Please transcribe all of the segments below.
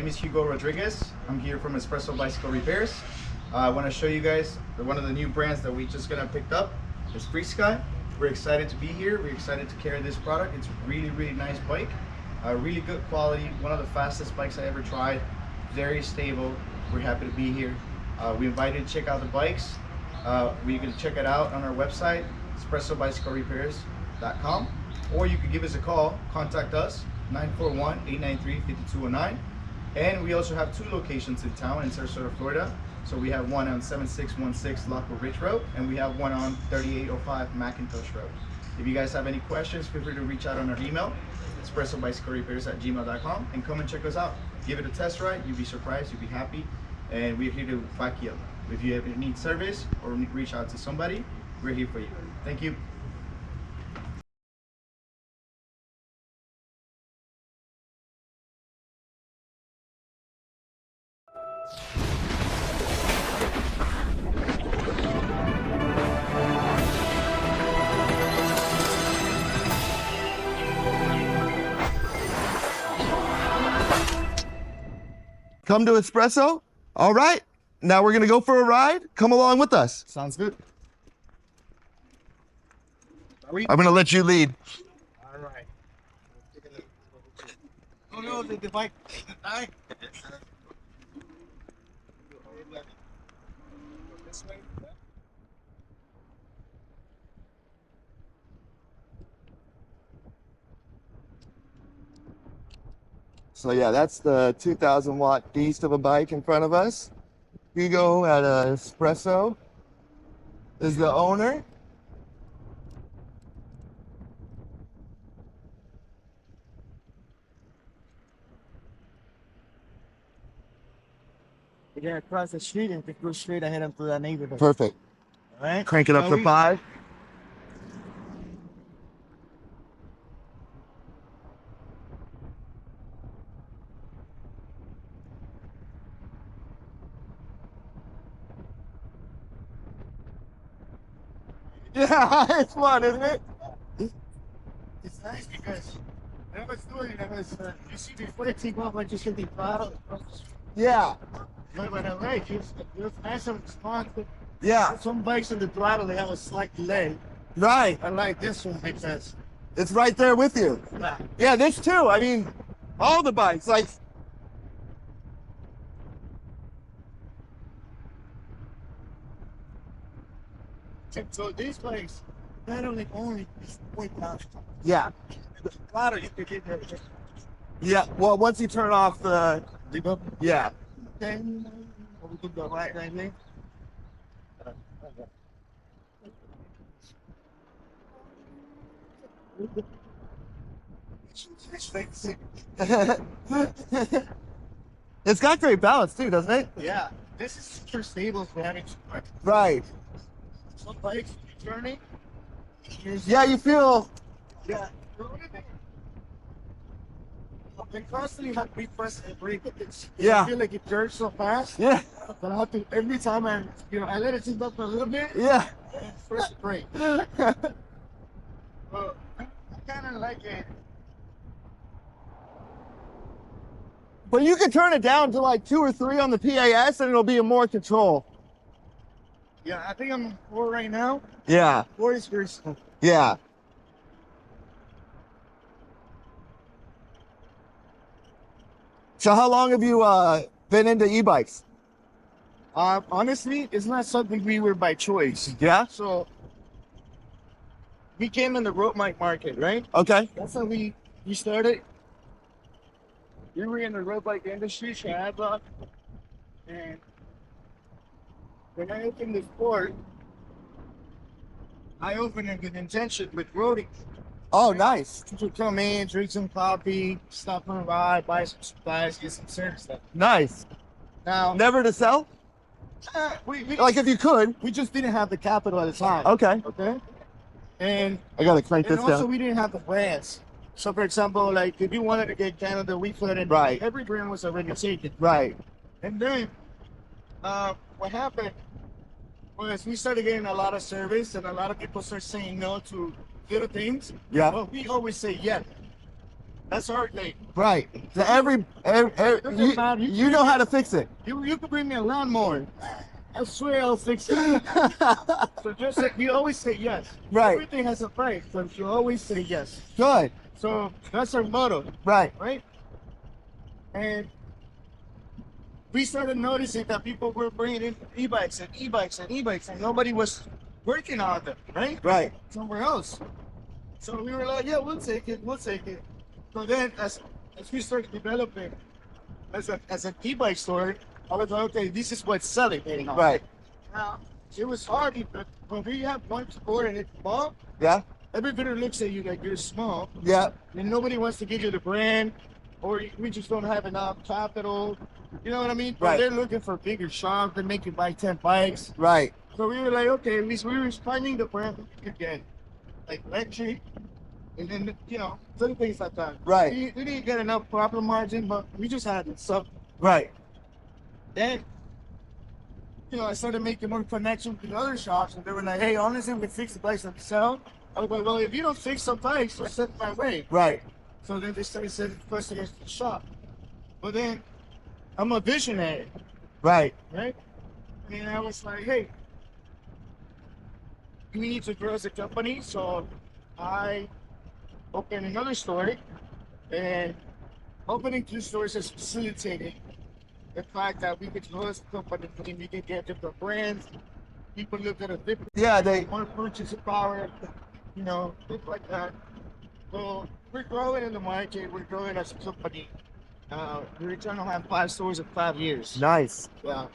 name is Hugo Rodriguez. I'm here from Espresso Bicycle Repairs. I want to show you guys one of the new brands that we just picked up. It's Freesky. We're excited to be here. We're excited to carry this product. It's a really nice bike. Really good quality. One of the fastest bikes I ever tried. Very stable. We're happy to be here. We invite you to check out the bikes. You can check it out on our website, espressobicyclerepairs.com, or you can give us a call. Contact us, 941-893-5209. And we also have 2 locations in town in Sarasota, Florida. So we have one on 7616 Lockwood Ridge Road, and we have one on 3805 McIntosh Road. If you guys have any questions, feel free to reach out on our email, espressobicyclerepairs@gmail.com, and come and check us out. Give it a test ride. You'll be surprised. You'll be happy. And we're here to back you up. If you ever need service or reach out to somebody, we're here for you. Thank you. Come to Espresso? All right. Now we're going to go for a ride. Come along with us. Sounds good. I'm going to let you lead. All right. Oh no, the bike. Hi. This way. So yeah, that's the 2,000 watt beast of a bike in front of us. Hugo at Espresso is the owner. We're gonna cross the street and go straight ahead up to that neighborhood. Perfect. All right. Crank it up to 5. Yeah, it's fun, isn't it? It's nice because I was doing it. You see, before they take off, I just get the throttle. Yeah. But what I like is it's nice and responsive. Yeah. Some bikes on the throttle, they have a slight delay. Right. I like this one because It's right there with you. Yeah, this too. I mean, all the bikes, like. so these bikes, not only point down. Yeah. The throttle, you can get there. Yeah. Well, once you turn off the. Leave up. Yeah. Okay. We can go right there. It's got great balance too, doesn't it? Yeah, this is super stable for having Right. some bikes turning. Yeah, you feel. Yeah. They constantly have to repress and brake. Yeah. I feel like it jerks so fast. Yeah. But I have to every time I let it sit up for a little bit. Yeah. And press the brake. Well, I kind of like it. But you can turn it down to like 2 or 3 on the PAS and it'll be in more control. Yeah, I think I'm on 4 right now. Yeah. 4 is very slow. Yeah. So how long have you been into e-bikes? Honestly, it's not something we were by choice. Yeah. So we came in the road bike market, right? Okay. That's how we started. We were in the road bike industry, and when I opened the sport, I opened it with intention with roading. Oh, nice. People come in, drink some coffee, stop on a ride, buy some supplies, get some service stuff. Nice. Now, Never to sell? Like if you could. we just didn't have the capital at the time. Okay. Okay. And I gotta crank this also down. we didn't have the brands. So for example, like if you wanted to get Canada, we flooded. Right. Every brand was already taken. Right. And then what happened was we started getting a lot of service, and a lot of people started saying no to little things. Yeah. But we always say yes. That's our thing. Right. So you know how to fix it. You could bring me a lawnmower. I swear I'll fix it. So just like you always say yes. Right. Everything has a price, but you always say yes. Good. So that's our motto, Right. right? And we started noticing that people were bringing in e-bikes and e-bikes and e-bikes, and nobody was working on them, right? Right. Somewhere else. So we were like, yeah, we'll take it, we'll take it. So then, as we started developing as an e-bike store, I was like, okay, this is what's selling, you know? Right. Now, it was hard because when we have one store and it's small, Yeah. everybody looks at you like you're small, Yeah. and nobody wants to give you the brand, or we just don't have enough capital. You know what I mean? But Right. they're looking for bigger shops that make you buy 10 bikes. Right. So we were like, okay, at least we were finding the brand that we could get, like electric, and then, you know, certain things like that. Right. We didn't get enough profit margin, but we just had it. So Right. then, you know, I started making more connections with other shops, and they were like, hey, honestly, we fix the bikes that we sell. I was like, well, if you don't fix some bikes, just send my way. Right. So then they started sending customers to the shop. But then I'm a visionary, Right. right? And I was like, hey, we need to grow as a company. So I opened another store, and opening 2 stores is facilitating the fact that we could grow as a company and we could get different brands. People look at a different, Yeah. They. more purchasing power, you know, things like that. So we're growing in the market, we're growing as a company. We're trying to have 5 stores in 5 years. Nice. Yeah.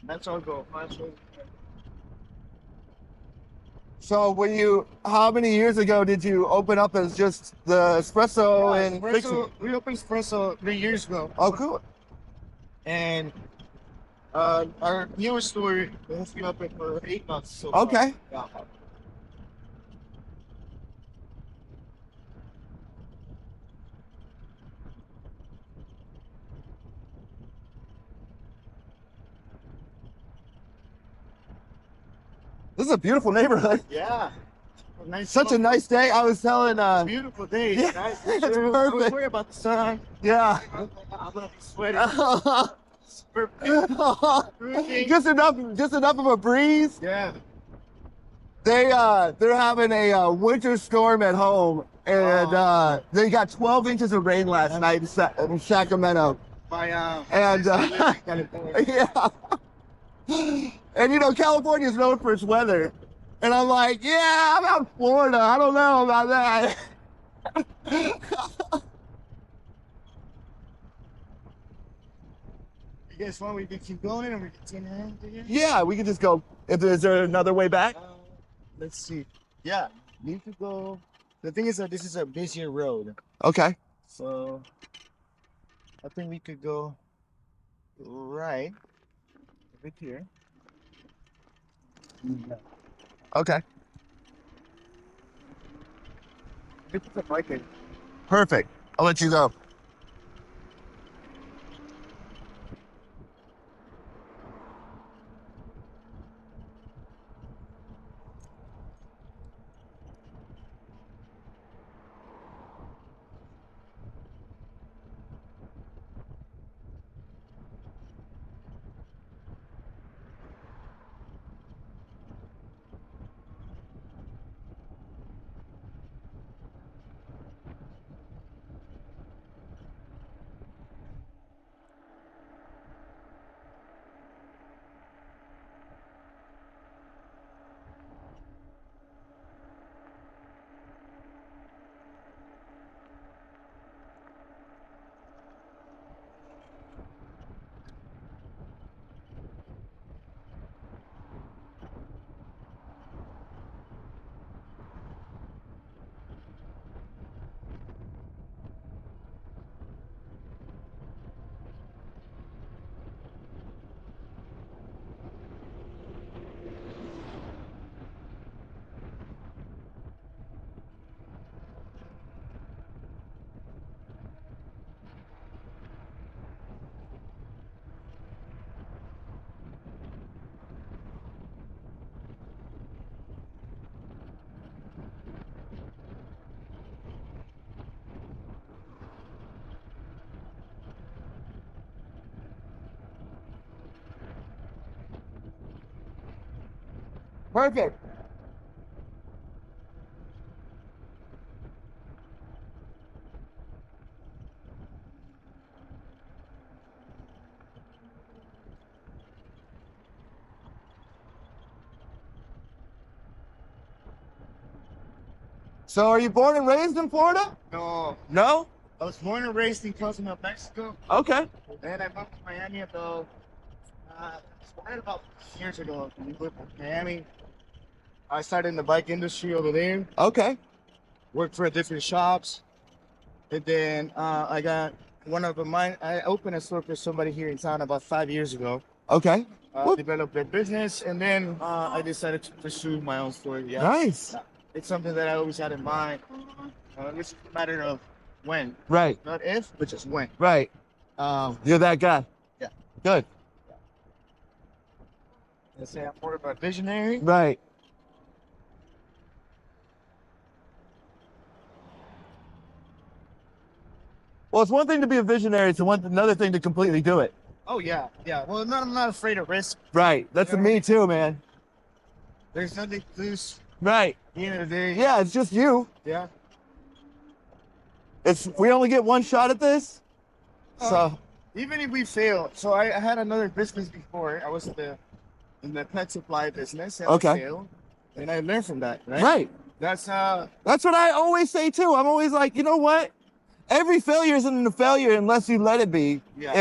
That's our goal. 5 stores. So how many years ago did you open up as just the espresso and fixing? Espresso, we opened Espresso 3 years ago. Oh, cool. And our newest store has been open for 8 months so far. Okay. Yeah. This is a beautiful neighborhood. Yeah. Nice. Such a nice day. I was telling. Beautiful day. Yeah, Nice. it's I was perfect. worried about the sun. Yeah. I'm gonna be sweating. It's perfect. just enough of a breeze. Yeah. They're having a winter storm at home, and they got 12 inches of rain last night in Sacramento. And yeah. And you know, California is known for its weather. And I'm like, yeah, I'm out in Florida. I don't know about that. You guys want we can keep going and we can turn around again? Yeah, we can just go. Is there another way back? Let's see. Yeah, we could go. The thing is that this is a busier road. Okay. So I think we could go right here. Okay. This is a bike. Perfect. I'll let you go. Perfect. So are you born and raised in Florida? No, No? I was born and raised in Cozumel, Mexico. Okay. Then I moved to Miami about started about 6 years ago. We moved to Miami. I started in the bike industry over there. Okay. Worked for different shops, and then I got one of mine. I opened a store for somebody here in town about 5 years ago. Okay. Developed their business, and then I decided to pursue my own store. Yeah, Nice. it's something that I always had in mind. It's a matter of when, Right. not if, but just when. Right. You're that guy. Yeah. Good. Let's say I'm more of a visionary. Right. Well, it's one thing to be a visionary. It's another thing to completely do it. Oh yeah, yeah. Well, I'm not afraid of risk. Right. That's me too, man. There's nothing to lose. Right. At the end of the day. Yeah, it's just you. Yeah. We only get one shot at this. So Even if we fail, so I had another business before. I was in the pet supply business. And Okay. I failed, and I learned from that. Right. right. That's That's what I always say too. I'm always like, you know what? Every failure isn't a failure unless you let it be. Yeah.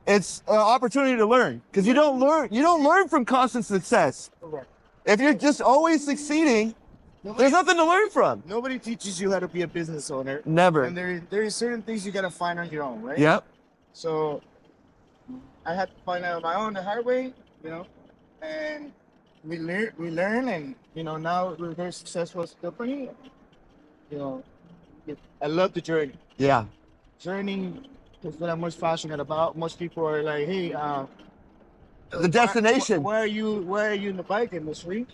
It's an opportunity to learn, because you don't learn from constant success. correct. If you're just always succeeding, there's nothing to learn from. Nobody teaches you how to be a business owner. Never. And there is certain things you gotta find on your own, right? Yep. So I had to find out on my own the hard way, and we learn, and now we're very successful as a company. I love the journey. Yeah. Journey is what I'm most passionate about. Most people are like, hey, The destination. why are you in the bike industry?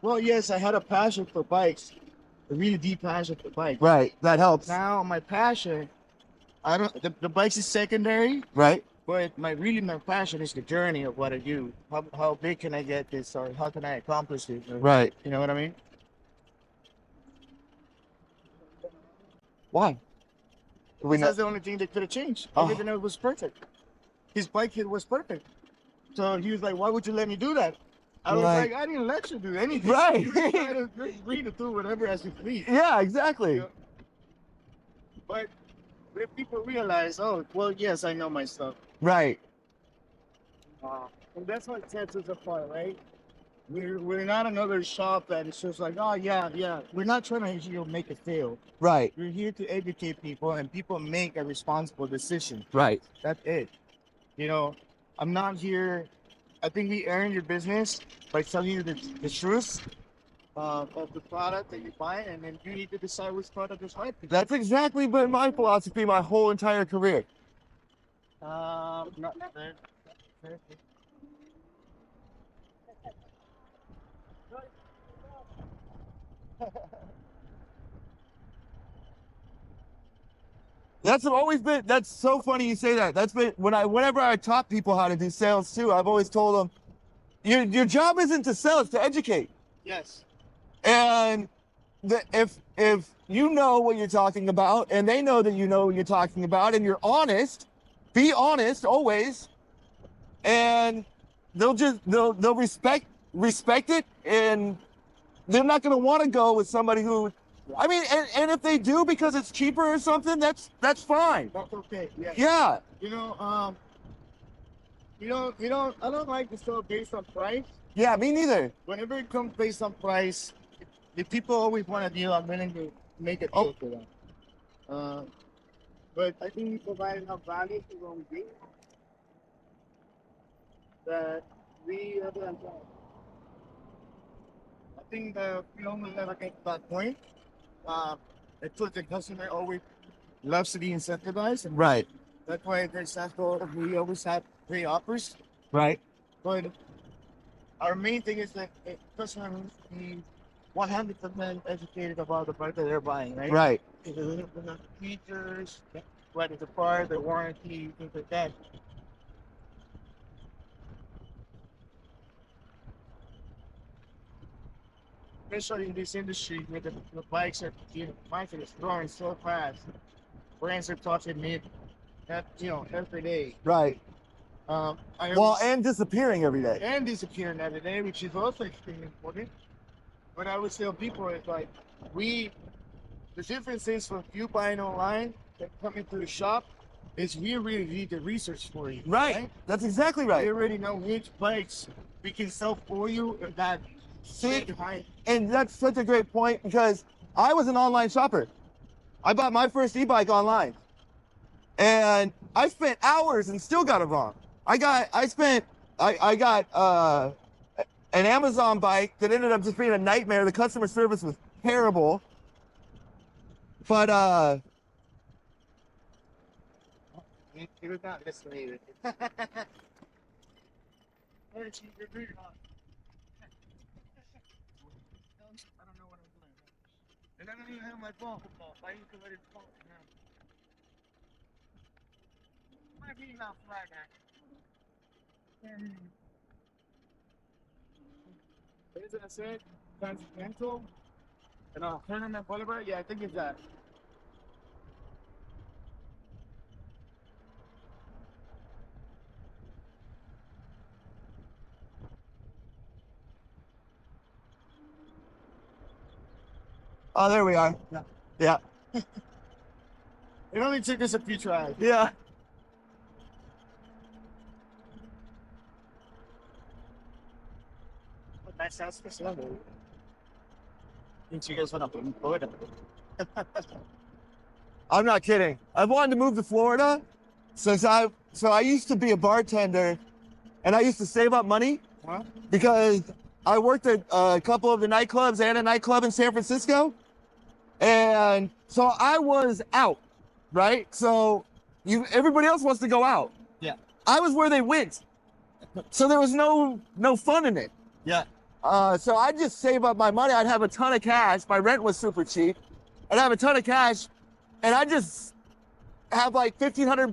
Well, yes, I had a passion for bikes, a really deep passion for bikes. Right. That helps. Now my passion, the bikes is secondary, Right. but my passion is the journey of what I do. How big can I get this, or how can I accomplish it? Right. You know what I mean? Why? That's the only thing that could have changed. Oh. Everything else was perfect. His bike hit was perfect. So he was like, why would you let me do that? I was Like- like, I didn't let you do anything. Right. You're free to do whatever as you please. Yeah. Exactly. Yeah. But if people realize, oh, well, yes, I know my stuff. Right. And that's what sets us apart, right? We're not another shop that is just like, oh, yeah. We're not trying to make it fail. Right. We're here to educate people, and people make a responsible decision. Right. That's it. I'm not here. I think we earn your business by telling you the truth of the product that you buy, and then you need to decide which product is right. That's exactly been my philosophy my whole entire career. Not there. That's always been. That's so funny you say that. That's been whenever I taught people how to do sales too. I've always told them, your job isn't to sell; it's to educate. Yes. And if you know what you're talking about, and they know that you know what you're talking about, and you're honest, be honest always, and they'll respect it, and they're not going to want to go with somebody who. I mean, and if they do because it's cheaper or something, that's fine. That's okay. Yeah. Yeah. I don't like to sell based on price. Yeah, me neither. Whenever it comes based on price, the people always want a deal. I'm willing to make a deal for them. But I think we provide enough value to what we do that we have to enjoy. I think that we almost never get to that point. It's what the customer always loves to be incentivized. And Right. that's why, for example, we always have free offers. Right. But our main thing is that the customer needs to be 100% educated about the bike that they're buying, right? Right. The features, what is the part, the warranty, things like that. especially in this industry where the bikes are, market is growing so fast. Brands are talking me, every day. Right. I Well, always- and disappearing every day. and disappearing every day, which is also extremely important. What I would tell people is like, the difference is from you buying online and coming to the shop is we really need the research for you. Right. That's exactly We right. already know which bikes we can sell for you and that See, behind. and that's such a great point because I was an online shopper. I bought my first e-bike online, and I spent hours and still got it wrong. I got an Amazon bike that ended up just being a nightmare. The customer service was terrible. But You're not listening. I don't know what I'm doing. And I don't even have my phone. I need to let it fall now. Might be enough right now. What is it I said? Continental? And Tournament Boulevard? Yeah, I think it's that. oh, there we are. Yeah. Yeah. It only took us a few tries. Yeah. But that sounds special. Think you guys want to put I'm not kidding. I've wanted to move to Florida so I used to be a bartender, and I used to save up money Huh? because I worked at a couple of the nightclubs and a nightclub in San Francisco. And so I was out, right? So everybody else wants to go out. Yeah. I was where they went. So there was no fun in it. Yeah. So I'd just save up my money. I'd have a ton of cash. My rent was super cheap. I'd have a ton of cash, and I'd just have like $1,500,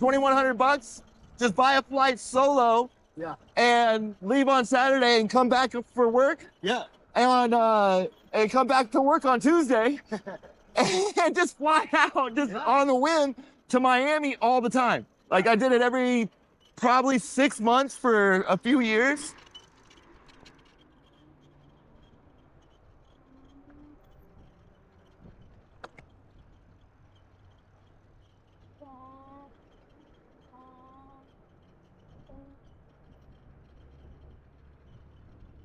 $2,100, just buy a flight solo Yeah. and leave on Saturday and come back for work Yeah. and come back to work on Tuesday and just fly out just on the whim to Miami all the time. Like I did it every probably 6 months for a few years.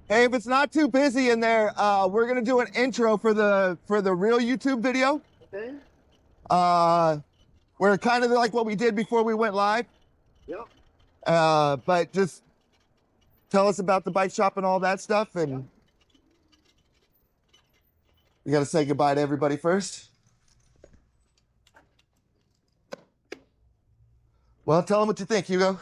Hey, if it's not too busy in there, we're gonna do an intro for the real YouTube video. Okay. We're kind of like what we did before we went live. Yep. But just tell us about the bike shop and all that stuff, and we gotta say goodbye to everybody first. Well, tell them what you think, Hugo.